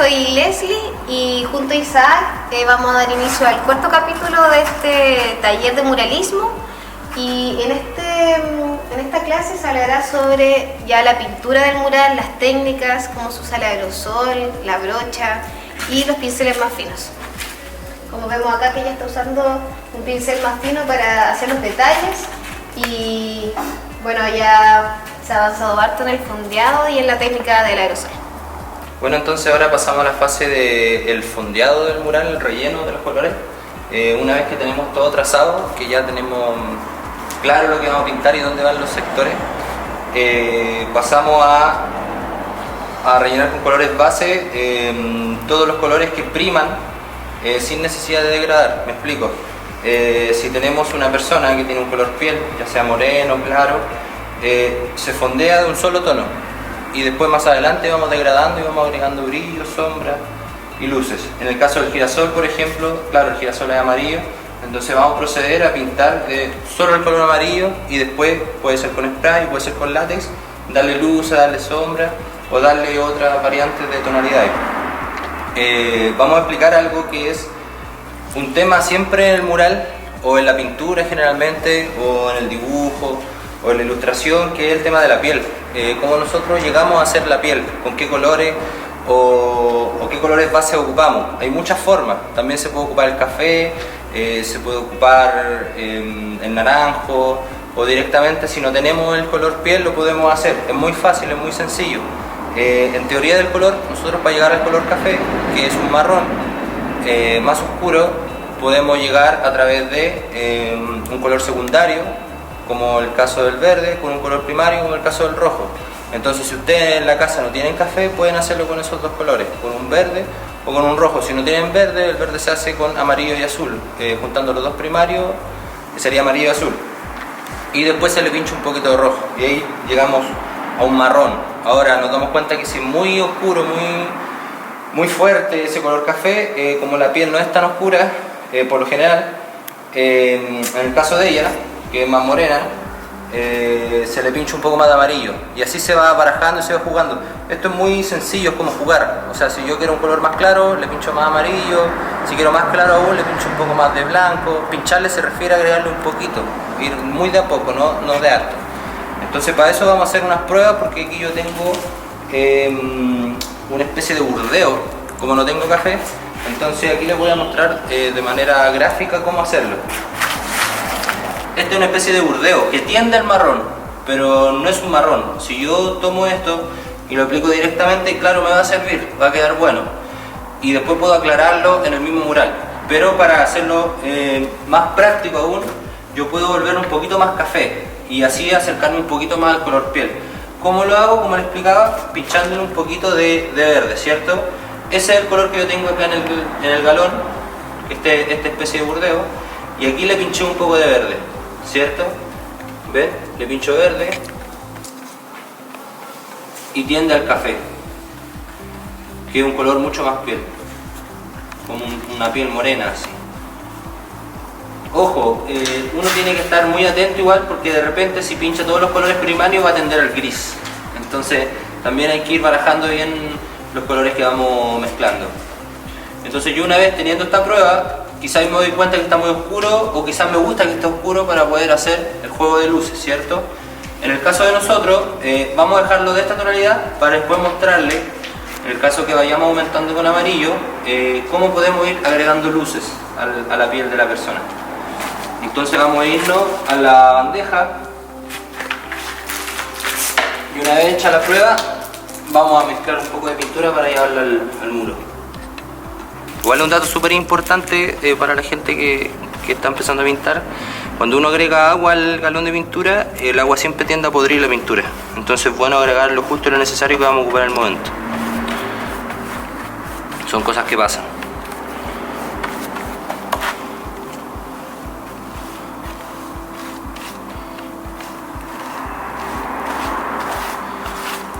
soy Leslie y junto a Isaac vamos a dar inicio al cuarto capítulo de este taller de muralismo. Y en esta clase se hablará sobre ya la pintura del mural, las técnicas, cómo se usa el aerosol, la brocha y los pinceles más finos. Como vemos acá que ella está usando un pincel más fino para hacer los detalles y bueno, ya se ha avanzado harto en el fondeado y en la técnica del aerosol. Bueno, entonces ahora pasamos a la fase del fondeado del mural, el relleno de los colores. Una vez que tenemos todo trazado, que ya tenemos claro lo que vamos a pintar y dónde van los sectores, pasamos a rellenar con colores base todos los colores que priman sin necesidad de degradar. Me explico. Si tenemos una persona que tiene un color piel, ya sea moreno, claro, se fondea de un solo tono y después más adelante vamos degradando y vamos agregando brillo, sombra y luces. En el caso del girasol, por ejemplo, claro, el girasol es amarillo, entonces vamos a proceder a pintar solo el color amarillo y después puede ser con spray, puede ser con látex, darle luz, darle sombra o darle otras variantes de tonalidades. Vamos a explicar algo que es un tema siempre en el mural o en la pintura generalmente o en el dibujo o en la ilustración, que es el tema de la piel. Cómo nosotros llegamos a hacer la piel, con qué colores o qué colores base ocupamos. Hay muchas formas, también se puede ocupar el café, se puede ocupar el naranjo o directamente si no tenemos el color piel lo podemos hacer. Es muy fácil, es muy sencillo. En teoría del color, nosotros para llegar al color café, que es un marrón más oscuro, podemos llegar a través de un color secundario, como el caso del verde, con un color primario, como el caso del rojo. Entonces, si ustedes en la casa no tienen café, pueden hacerlo con esos dos colores, con un verde o con un rojo. Si no tienen verde, el verde se hace con amarillo y azul, juntando los dos primarios, sería amarillo y azul. Y después se le pincha un poquito de rojo, y ahí llegamos a un marrón. Ahora nos damos cuenta que si es muy oscuro, muy fuerte ese color café, como la piel no es tan oscura, por lo general, en el caso de ella, que es más morena, se le pincha un poco más de amarillo y así se va barajando y se va jugando. Esto es muy sencillo, es como jugar. O sea, si yo quiero un color más claro, le pincho más amarillo. Si quiero más claro aún, le pincho un poco más de blanco. Pincharle se refiere a agregarle un poquito, ir muy de a poco, no de alto. Entonces para eso vamos a hacer unas pruebas, porque aquí yo tengo una especie de burdeo. Como no tengo café, entonces aquí les voy a mostrar de manera gráfica cómo hacerlo. Este es una especie de burdeo que tiende al marrón, pero no es un marrón. Si yo tomo esto y lo aplico directamente, claro, me va a servir, va a quedar bueno. Y después puedo aclararlo en el mismo mural. Pero para hacerlo más práctico aún, yo puedo volver un poquito más café y así acercarme un poquito más al color piel. ¿Cómo lo hago? Como les explicaba, pinchándole un poquito de verde, ¿cierto? Ese es el color que yo tengo acá en el galón, esta especie de burdeo, y aquí le pinché un poco de verde, ¿cierto? ¿Ven? Le pincho verde y tiende al café, que es un color mucho más piel, como una piel morena así. Ojo, uno tiene que estar muy atento igual, porque de repente si pincha todos los colores primarios va a tender al gris. Entonces también hay que ir barajando bien los colores que vamos mezclando. Entonces yo una vez teniendo esta prueba, quizás me doy cuenta que está muy oscuro, o quizás me gusta que esté oscuro para poder hacer el juego de luces, ¿cierto? En el caso de nosotros, vamos a dejarlo de esta tonalidad para después mostrarle, en el caso que vayamos aumentando con amarillo, cómo podemos ir agregando luces a la piel de la persona. Entonces vamos a irnos a la bandeja y una vez hecha la prueba, vamos a mezclar un poco de pintura para llevarla al muro. Igual un dato súper importante para la gente que está empezando a pintar: cuando uno agrega agua al galón de pintura, el agua siempre tiende a podrir la pintura. Entonces es bueno agregar lo justo y lo necesario que vamos a ocupar en el momento. Son cosas que pasan.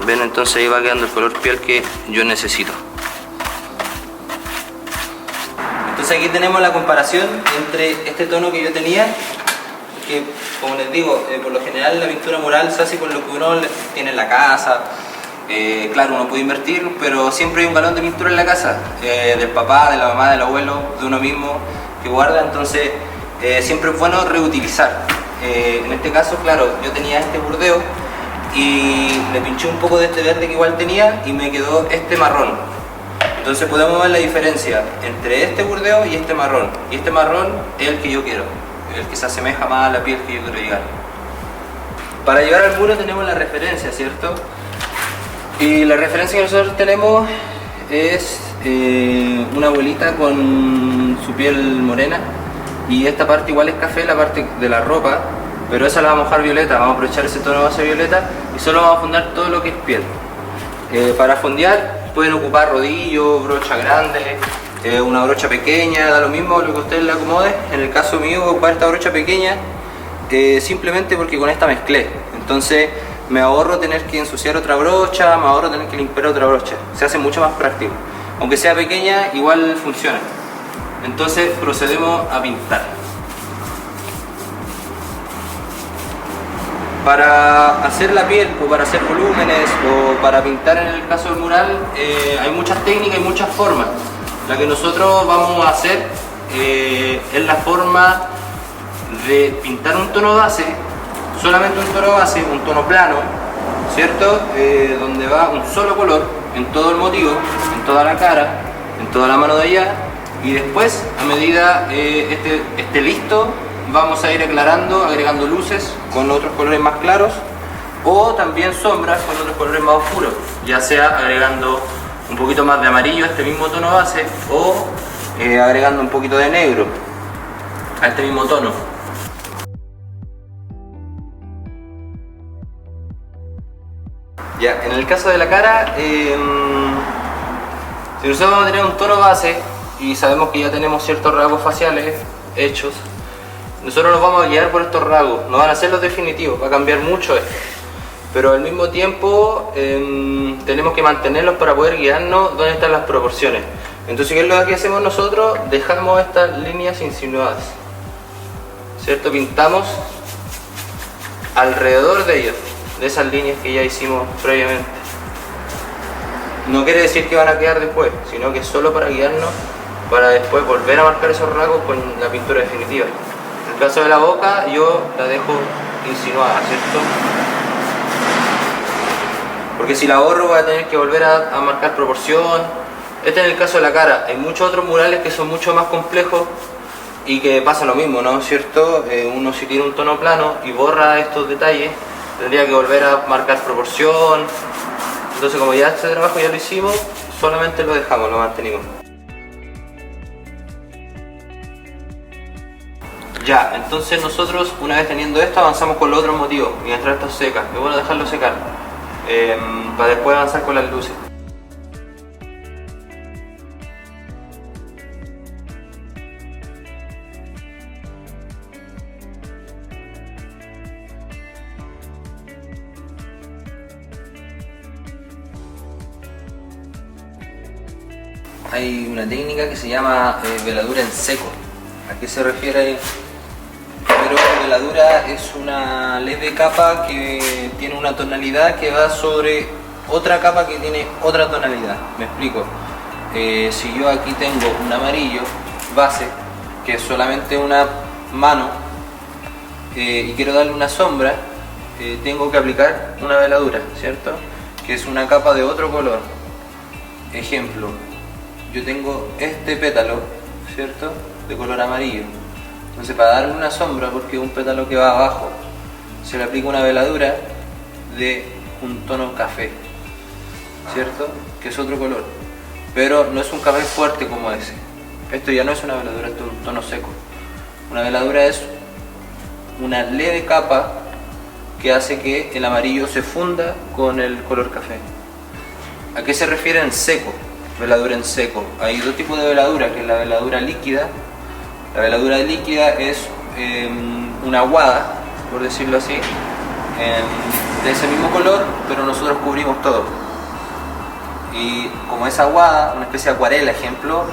Ven, entonces ahí va quedando el color piel que yo necesito. Entonces aquí tenemos la comparación entre este tono que yo tenía, que como les digo, por lo general la pintura mural se hace con lo que uno tiene en la casa, Claro, uno puede invertir, pero siempre hay un galón de pintura en la casa, del papá, de la mamá, del abuelo, de uno mismo que guarda, entonces siempre es bueno reutilizar. En este caso, claro, yo tenía este burdeo y le pinché un poco de este verde que igual tenía y me quedó este marrón. Entonces podemos ver la diferencia entre este burdeo y este marrón. Y este marrón es el que yo quiero, el que se asemeja más a la piel que yo quiero llegar. Para llegar al muro tenemos la referencia, ¿cierto? Y la referencia que nosotros tenemos es una abuelita con su piel morena y esta parte igual es café, la parte de la ropa, pero esa la vamos a mojar violeta, vamos a aprovechar ese tono base violeta y solo vamos a fondear todo lo que es piel. Para fondear pueden ocupar rodillo, brocha grande, una brocha pequeña, da lo mismo lo que a ustedes le acomode. En el caso mío voy a ocupar esta brocha pequeña simplemente porque con esta mezclé, entonces me ahorro tener que ensuciar otra brocha, me ahorro tener que limpiar otra brocha, se hace mucho más práctico. Aunque sea pequeña, igual funciona. Entonces procedemos a pintar. Para hacer la piel o para hacer volúmenes o para pintar en el caso del mural hay muchas técnicas y muchas formas. La que nosotros vamos a hacer es la forma de pintar un tono base, solamente un tono base, un tono plano, ¿cierto? Donde va un solo color en todo el motivo, en toda la cara, en toda la mano de allá, y después a medida esté listo vamos a ir aclarando, agregando luces con otros colores más claros o también sombras con otros colores más oscuros, ya sea agregando un poquito más de amarillo a este mismo tono base o agregando un poquito de negro a este mismo tono. Ya, en el caso de la cara, si nosotros vamos a tener un tono base y sabemos que ya tenemos ciertos rasgos faciales hechos, nosotros nos vamos a guiar por estos rasgos, no van a ser los definitivos, va a cambiar mucho esto, pero al mismo tiempo tenemos que mantenerlos para poder guiarnos dónde están las proporciones. Entonces, ¿qué es lo que hacemos nosotros? Dejamos estas líneas insinuadas, ¿cierto? Pintamos alrededor de ellos, de esas líneas que ya hicimos previamente. No quiere decir que van a quedar después, sino que es solo para guiarnos, para después volver a marcar esos rasgos con la pintura definitiva. En el caso de la boca, yo la dejo insinuada, ¿cierto? Porque si la borro voy a tener que volver a marcar proporción. Este es el caso de la cara. Hay muchos otros murales que son mucho más complejos y que pasa lo mismo, ¿no? ¿Cierto? Uno si tiene un tono plano y borra estos detalles, tendría que volver a marcar proporción. Entonces, como ya este trabajo ya lo hicimos, solamente lo dejamos, lo mantenimos. Ya, entonces nosotros, una vez teniendo esto, avanzamos con los otros motivos. Mientras esto seca, es bueno dejarlo secar para después avanzar con las luces. Hay una técnica que se llama veladura en seco. ¿A qué se refiere? Pero veladura es una leve capa que tiene una tonalidad que va sobre otra capa que tiene otra tonalidad. Me explico. Si yo aquí tengo un amarillo base, que es solamente una mano, y quiero darle una sombra, tengo que aplicar una veladura, ¿cierto? Que es una capa de otro color. Ejemplo, yo tengo este pétalo, ¿cierto? De color amarillo. Entonces, para darle una sombra, porque es un pétalo que va abajo, se le aplica una veladura de un tono café, ¿cierto? Que es otro color, pero no es un café fuerte como ese. Esto ya no es una veladura, esto es un tono seco. Una veladura es una leve capa que hace que el amarillo se funda con el color café. ¿A qué se refiere en seco? Veladura en seco. Hay dos tipos de veladura, que es la veladura líquida. La veladura líquida es una aguada, por decirlo así, de ese mismo color, pero nosotros cubrimos todo. Y como es aguada, una especie de acuarela, ejemplo,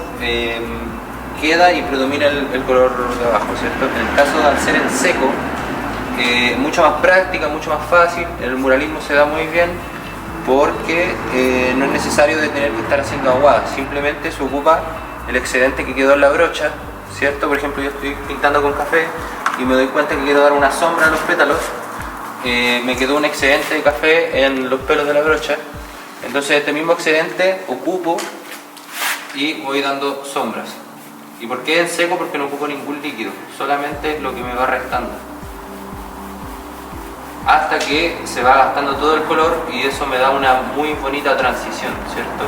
queda y predomina el color de abajo, ¿cierto? En el caso de al ser en seco, mucho más práctica, mucho más fácil, en el muralismo se da muy bien, porque no es necesario de tener que estar haciendo aguada, simplemente se ocupa el excedente que quedó en la brocha, ¿cierto? Por ejemplo, yo estoy pintando con café y me doy cuenta que quiero dar una sombra a los pétalos, me quedó un excedente de café en los pelos de la brocha, entonces este mismo excedente ocupo y voy dando sombras. ¿Y por qué en seco? Porque no ocupo ningún líquido, solamente lo que me va restando, hasta que se va gastando todo el color y eso me da una muy bonita transición, ¿cierto?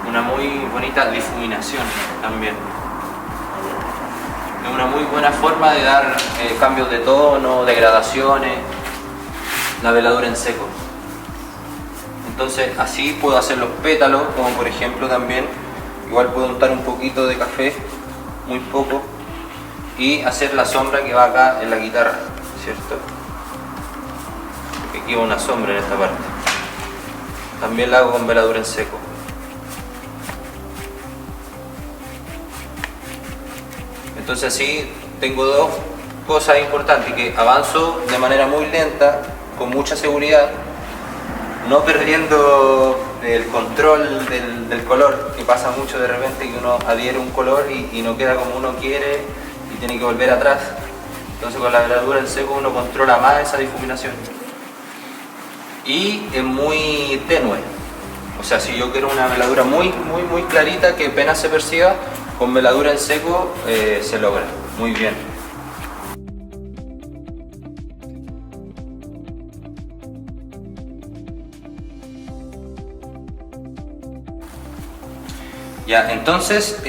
Una muy bonita difuminación también. Es una muy buena forma de dar cambios de tono, degradaciones, la veladura en seco. Entonces así puedo hacer los pétalos, como por ejemplo también, igual puedo untar un poquito de café, muy poco, y hacer la sombra que va acá en la guitarra, ¿cierto? Aquí va una sombra en esta parte. También la hago con veladura en seco. Entonces así tengo dos cosas importantes, que avanzo de manera muy lenta, con mucha seguridad, no perdiendo el control del color, que pasa mucho de repente que uno adhiere un color y no queda como uno quiere y tiene que volver atrás. Entonces con la veladura en seco uno controla más esa difuminación. Y es muy tenue, o sea, si yo quiero una veladura muy clarita que apenas se perciba, con veladura en seco se logra muy bien. Ya, entonces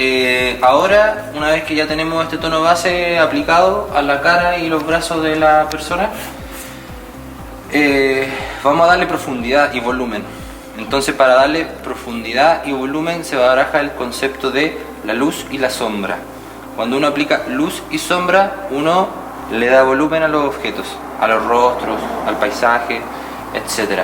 ahora, una vez que ya tenemos este tono base aplicado a la cara y los brazos de la persona, vamos a darle profundidad y volumen. Entonces, para darle profundidad y volumen se baraja el concepto de la luz y la sombra. Cuando uno aplica luz y sombra, uno le da volumen a los objetos, a los rostros, al paisaje, etc.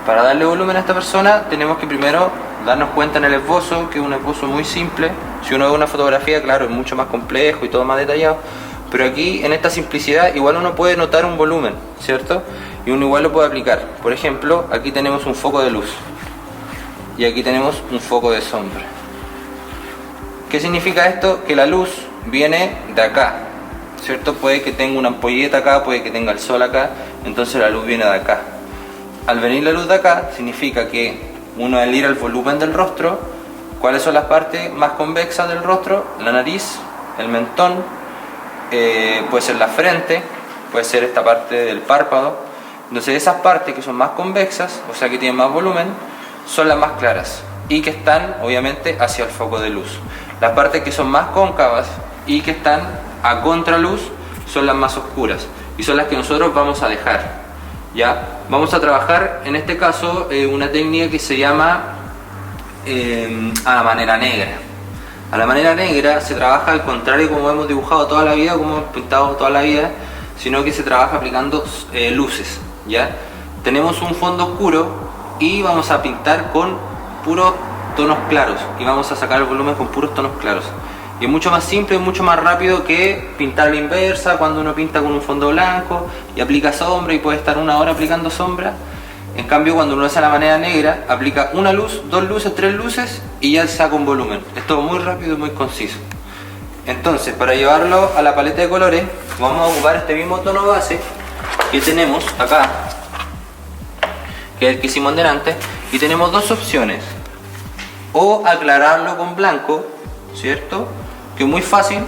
Para darle volumen a esta persona tenemos que primero darnos cuenta en el esbozo, que es un esbozo muy simple. Si uno ve una fotografía, claro, es mucho más complejo y todo más detallado, pero aquí en esta simplicidad igual uno puede notar un volumen, ¿cierto? Y uno igual lo puede aplicar. Por ejemplo, aquí tenemos un foco de luz y aquí tenemos un foco de sombra. ¿Qué significa esto? Que la luz viene de acá, ¿cierto? Puede que tenga una ampolleta acá, puede que tenga el sol acá, entonces la luz viene de acá. Al venir la luz de acá, significa que uno, al ir al volumen del rostro, ¿cuáles son las partes más convexas del rostro? La nariz, el mentón, puede ser la frente, puede ser esta parte del párpado. Entonces esas partes que son más convexas, o sea que tienen más volumen, son las más claras y que están obviamente hacia el foco de luz. Las partes que son más cóncavas y que están a contraluz son las más oscuras y son las que nosotros vamos a dejar. ¿Ya? Vamos a trabajar en este caso una técnica que se llama a la manera negra. A la manera negra se trabaja al contrario como hemos dibujado toda la vida, como hemos pintado toda la vida, sino que se trabaja aplicando luces, ¿ya? Tenemos un fondo oscuro y vamos a pintar con puros tonos claros y vamos a sacar el volumen con puros tonos claros. Y es mucho más simple, mucho más rápido que pintar a la inversa, cuando uno pinta con un fondo blanco y aplica sombra y puede estar una hora aplicando sombra. En cambio, cuando uno hace a la manera negra, aplica una luz, dos luces, tres luces y ya saca un volumen. Es todo muy rápido y muy conciso. Entonces, para llevarlo a la paleta de colores, vamos a ocupar este mismo tono base que tenemos acá, que es el que hicimos delante, y tenemos dos opciones: o aclararlo con blanco, ¿cierto? Que es muy fácil,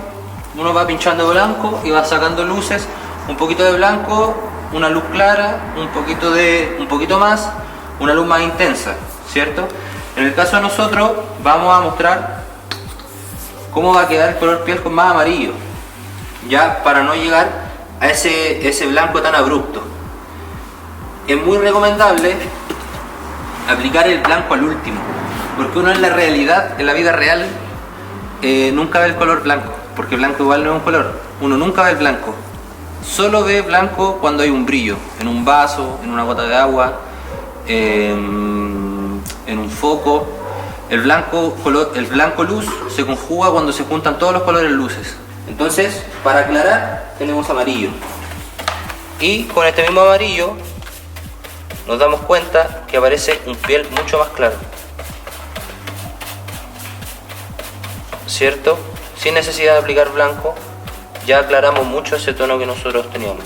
uno va pinchando blanco y va sacando luces, un poquito de blanco, una luz clara, un poquito más, una luz más intensa, ¿cierto? En el caso de nosotros vamos a mostrar cómo va a quedar el color piel con más amarillo, ya para no llegar a ese blanco tan abrupto. Es muy recomendable aplicar el blanco al último, porque uno en la realidad, en la vida real, nunca ve el color blanco, porque blanco igual no es un color. Uno nunca ve el blanco, solo ve blanco cuando hay un brillo, en un vaso, en una gota de agua, en un foco. El blanco luz se conjuga cuando se juntan todos los colores luces. Entonces, para aclarar, tenemos amarillo, y con este mismo amarillo nos damos cuenta que aparece un piel mucho más claro, ¿cierto? Sin necesidad de aplicar blanco, ya aclaramos mucho ese tono que nosotros teníamos.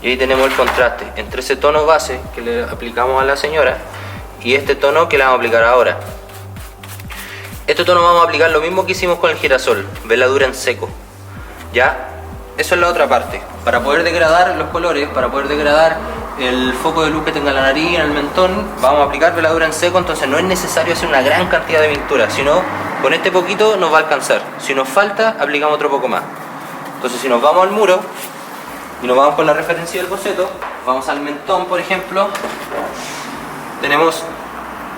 Y ahí tenemos el contraste entre ese tono base que le aplicamos a la señora y este tono que le vamos a aplicar ahora. Este tono vamos a aplicar lo mismo que hicimos con el girasol, veladura en seco. ¿Ya? Eso es la otra parte. Para poder degradar los colores, para poder degradar el foco de luz que tenga la nariz, en el mentón, vamos a aplicar veladura en seco, entonces no es necesario hacer una gran cantidad de pintura, sino con este poquito nos va a alcanzar. Si nos falta, aplicamos otro poco más. Entonces si nos vamos al muro y nos vamos con la referencia del boceto, vamos al mentón, por ejemplo, tenemos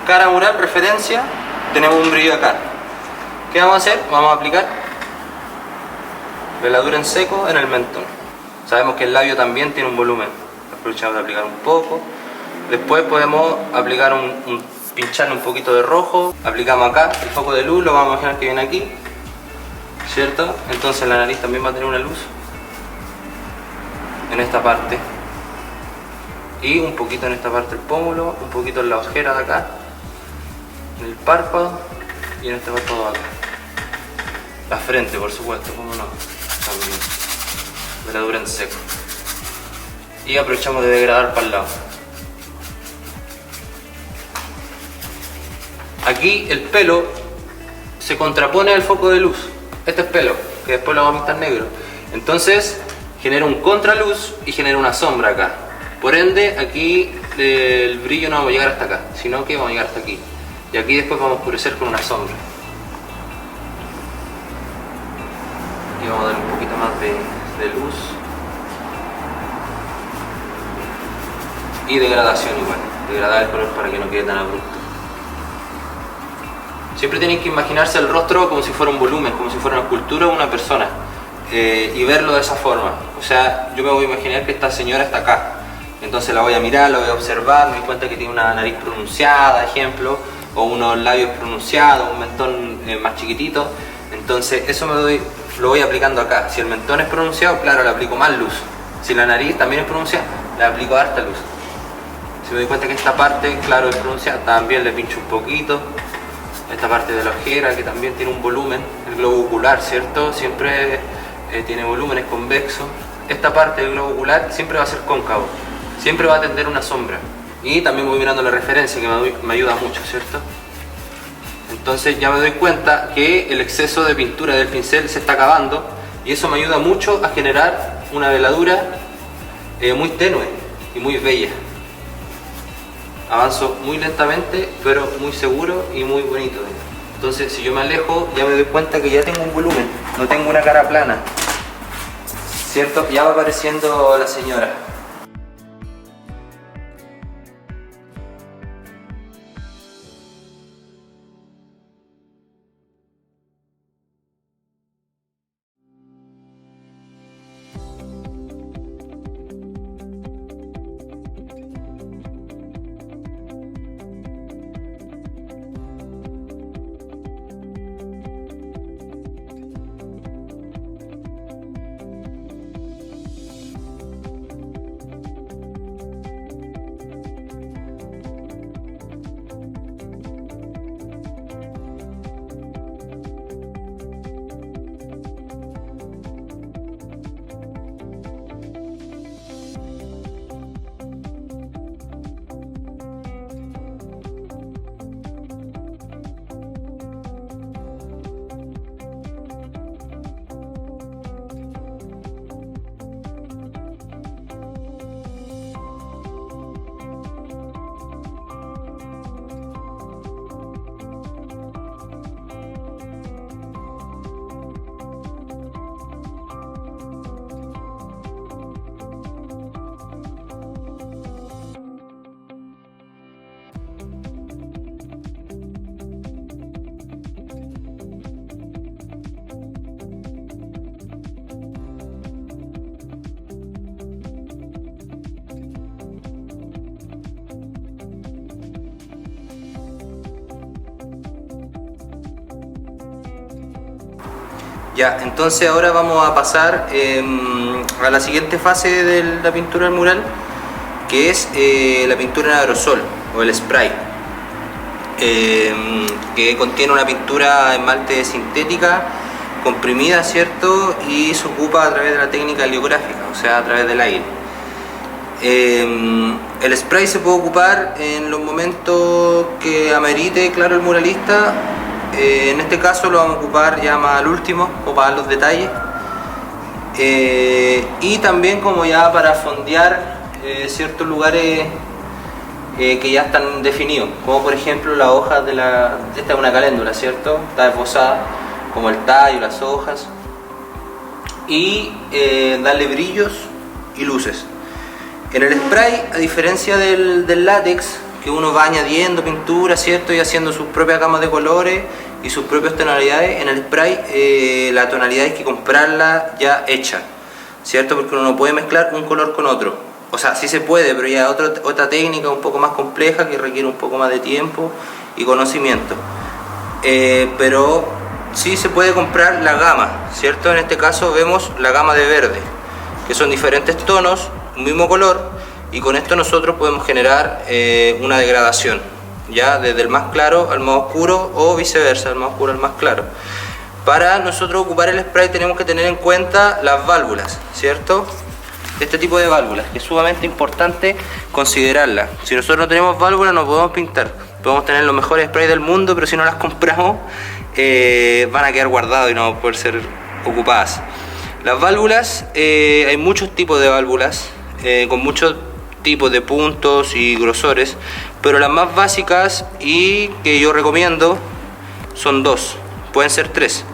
cara mural, referencia, tenemos un brillo acá. ¿Qué vamos a hacer? Vamos a aplicar veladura en seco en el mentón. Sabemos que el labio también tiene un volumen, aprovechamos de aplicar un poco. Después podemos aplicar pincharle un poquito de rojo, aplicamos acá el foco de luz, lo vamos a imaginar que viene aquí, ¿cierto? Entonces la nariz también va a tener una luz en esta parte y un poquito en esta parte del pómulo, un poquito en la ojera de acá, en el párpado y en este párpado de acá. La frente, por supuesto, cómo no, también veladura en seco. Y aprovechamos de degradar para el lado. Aquí el pelo se contrapone al foco de luz. Este es pelo, que después lo vamos a pintar negro. Entonces genera un contraluz y genera una sombra acá. Por ende, aquí el brillo no vamos a llegar hasta acá, sino que vamos a llegar hasta aquí. Y aquí después vamos a oscurecer con una sombra. Y vamos a dar un poquito más de luz. Y degradación igual, degradar el color para que no quede tan abrupto. Siempre tienen que imaginarse el rostro como si fuera un volumen, como si fuera una escultura o una persona, y verlo de esa forma. O sea, yo me voy a imaginar que esta señora está acá, entonces la voy a mirar, la voy a observar, me doy cuenta que tiene una nariz pronunciada, ejemplo, o unos labios pronunciados, un mentón más chiquitito. Entonces eso lo voy aplicando acá. Si el mentón es pronunciado, claro, le aplico más luz. Si la nariz también es pronunciada, le aplico harta luz. Si me doy cuenta que esta parte, claro, es pronunciada, también le pincho un poquito. Esta parte de la ojera, que también tiene un volumen, el globo ocular, ¿cierto? Siempre tiene volumen, es convexo. Esta parte del globo ocular siempre va a ser cóncavo, siempre va a tender una sombra. Y también voy mirando la referencia, que me ayuda mucho, ¿cierto? Entonces ya me doy cuenta que el exceso de pintura del pincel se está acabando y eso me ayuda mucho a generar una veladura muy tenue y muy bella. Avanzo muy lentamente, pero muy seguro y muy bonito. Entonces si yo me alejo, ya me doy cuenta que ya tengo un volumen, no tengo una cara plana, ¿cierto? Ya va apareciendo la señora. Ya, entonces ahora vamos a pasar a la siguiente fase de la pintura del mural, que es la pintura en aerosol o el spray, que contiene una pintura en esmalte sintética comprimida, ¿cierto? Y se ocupa a través de la técnica heliográfica, o sea, a través del aire. El spray se puede ocupar en los momentos que amerite, claro, el muralista. En este caso lo vamos a ocupar ya más al último, o para los detalles, y también como ya para fondear ciertos lugares que ya están definidos, como por ejemplo las hojas esta es una caléndula, ¿cierto? Está esbozada, como el tallo, las hojas, y darle brillos y luces. En el spray, a diferencia del látex, que uno va añadiendo pintura, ¿cierto? Y haciendo sus propias gamas de colores y sus propias tonalidades, en el spray la tonalidad hay que comprarla ya hecha, ¿cierto? Porque uno no puede mezclar un color con otro. O sea, sí se puede, pero ya otra técnica un poco más compleja que requiere un poco más de tiempo y conocimiento. Pero sí se puede comprar la gama, ¿cierto? En este caso vemos la gama de verde, que son diferentes tonos, un mismo color, y con esto nosotros podemos generar una degradación, ya desde el más claro al más oscuro o viceversa, del más oscuro al más claro. Para nosotros ocupar el spray tenemos que tener en cuenta las válvulas, ¿cierto? Este tipo de válvulas, que es sumamente importante considerarlas. Si nosotros no tenemos válvulas no podemos pintar. Podemos tener los mejores sprays del mundo, pero si no las compramos van a quedar guardados y no van a poder ser ocupadas. Las válvulas, hay muchos tipos de válvulas, con muchos tipos de puntos y grosores, pero las más básicas y que yo recomiendo son dos, pueden ser tres.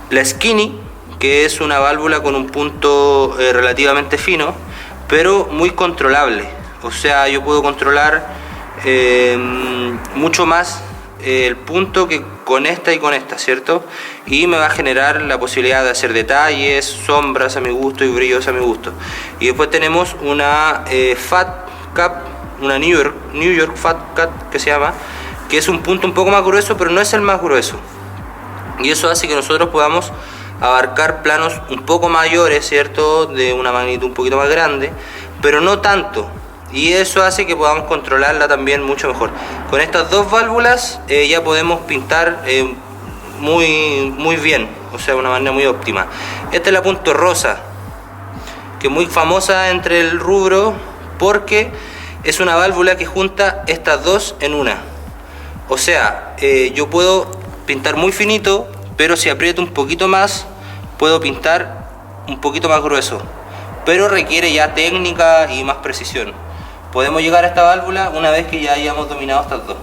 La skinny, que es una válvula con un punto relativamente fino, pero muy controlable. O sea, yo puedo controlar mucho más el punto que con esta y con esta, ¿cierto? Y me va a generar la posibilidad de hacer detalles, sombras a mi gusto y brillos a mi gusto. Y después tenemos una Fat Cap, una New York Fat Cap que se llama, que es un punto un poco más grueso, pero no es el más grueso. Y eso hace que nosotros podamos abarcar planos un poco mayores, ¿cierto? De una magnitud un poquito más grande, pero no tanto. Y eso hace que podamos controlarla también mucho mejor. Con estas dos válvulas ya podemos pintar muy bien, o sea, de una manera muy óptima. Esta es la punto rosa, que es muy famosa entre el rubro porque es una válvula que junta estas dos en una. O sea, yo puedo pintar muy finito, pero si aprieto un poquito más puedo pintar un poquito más grueso, pero requiere ya técnica y más precisión. Podemos llegar a esta válvula una vez que ya hayamos dominado estas dos.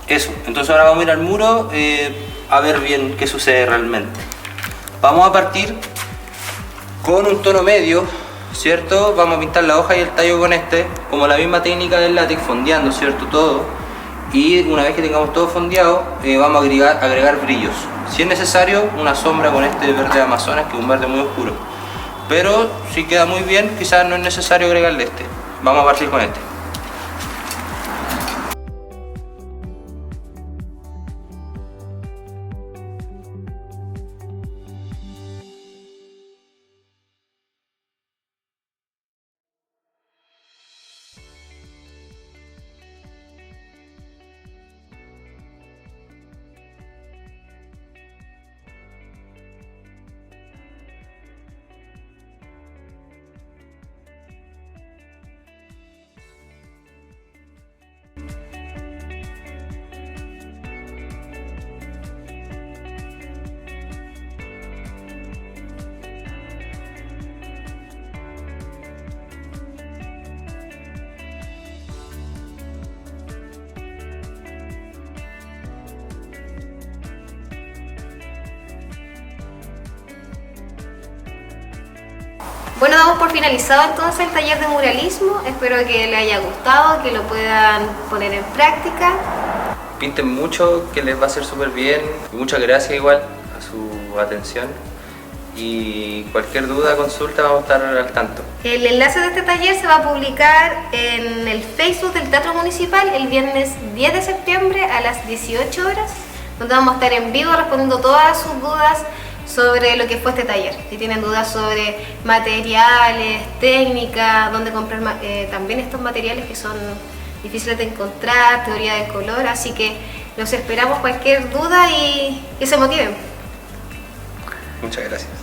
Eso, entonces ahora vamos a ir al muro a ver bien qué sucede realmente. Vamos a partir con un tono medio, ¿cierto? Vamos a pintar la hoja y el tallo con como la misma técnica del látex, fondeando, ¿cierto? Todo. Y una vez que tengamos todo fondeado, vamos a agregar brillos. Si es necesario, una sombra con este verde de Amazonas, que es un verde muy oscuro. Pero si queda muy bien, quizás no es necesario agregarle Vamos a partir con Bueno, damos por finalizado entonces el taller de muralismo. Espero que les haya gustado, que lo puedan poner en práctica. Pinten mucho, que les va a hacer súper bien. Muchas gracias igual a su atención. Y cualquier duda, consulta, vamos a estar al tanto. El enlace de este taller se va a publicar en el Facebook del Teatro Municipal el viernes 10 de septiembre a las 18 horas. donde vamos a estar en vivo respondiendo todas sus dudas sobre lo que fue este taller. Si tienen dudas sobre materiales, técnica, dónde comprar también estos materiales que son difíciles de encontrar, teoría del color, así que los esperamos cualquier duda y que se motiven. Muchas gracias.